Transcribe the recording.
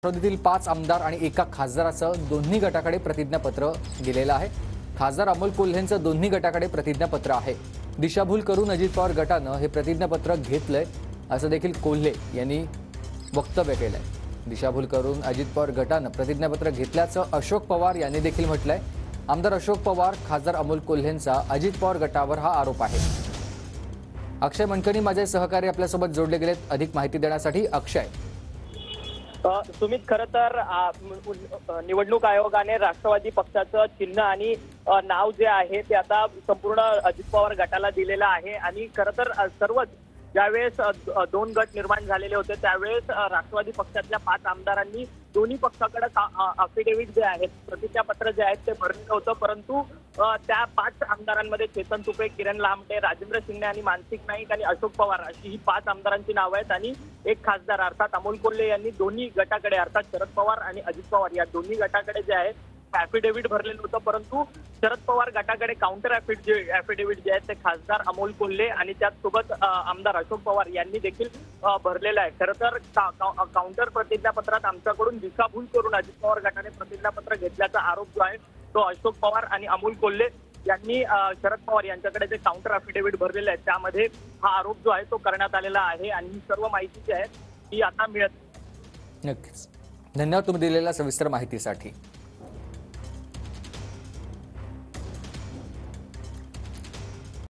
राष्ट्रवादीतील 5 आमदार आणि एका खासदाराचं दोन्ही गटाकडे प्रतिज्ञापत्र गेलेलं आहे। खासदार अमोल कोल्हेंचं दोन्ही गटाकडे प्रतिज्ञापत्र आहे। दिशाभूल करून अजित पवार गटानं हे प्रतिज्ञापत्र घेतलंय असं देखील कोल्हे यांनी वक्तव्य केलंय। दिशाभूल करून अजित पवार गटानं प्रतिज्ञापत्र घेतल्याचं अशोक पवार यांनी देखील म्हटलंय। आमदार अशोक पवार, खासदार अमोल कोल्हेंचा अजित पवार गटावर हा आरोप आहे। अक्षय मनकनी माझे सहकारी आपल्यासोबत जोडले गेलेत अधिक माहिती देण्यासाठी। अक्षय, सुमित, खरं तर निवडणूक आयोगाने राष्ट्रवादी पक्षाचं चिन्ह आणि नाव जे आहे ते आता संपूर्ण अजित पवार गटाला दिलेलं आहे। आणि खरं तर सर्वच ज्यावेळेस दोन गट निर्माण झालेले होते त्यावेळेस राष्ट्रवादी पक्षातल्या 5 आमदारांनी दोन्ही पक्षाकडे अफिडेव्हिट जे आहेत, प्रतिज्ञापत्र जे आहेत ते भरलेलं होतं। परंतु त्या 5 आमदारांमध्ये चेतन तुपे, किरण लामटे, राजेंद्र शिंगणे आणि मानसिक नाईक आणि अशोक पवार अशी ही 5 आमदारांची नावं आहेत। आणि एक खासदार अर्थात अमोल कोल्हे यांनी दोन्ही गटाकडे अर्थात शरद पवार आणि अजित पवार या दोन्ही गटाकडे जे आहे ऍफिडेव्हिट भरलेलं होतं। परंतु शरद पवार गटाकडे काउंटर ऍफिडेव्हिट जे आहे ते खासदार अमोल कोल्हे आणि त्याचसोबत आमदार अशोक पवार यांनी देखील भरलेलं आहे। खरं तर काउंटर प्रतिज्ञापत्रात आमच्याकडून दिशाभूल करून अजित पवार गटाने प्रतिज्ञापत्र घेतल्याचा आरोप जो आहे तो अशोक पवार आणि अमोल कोल्हे यांनी शरद पवार यांच्याकडे जे काउंटर ऍफिडेव्हिट भरलेलं आहे त्यामध्ये हा आरोप जो आहे तो करण्यात आलेला आहे। आणि ही सर्व माहिती जी आहे ती आता मिळत। नक्कीच धन्यवाद तुम्ही दिलेल्या सविस्तर माहितीसाठी।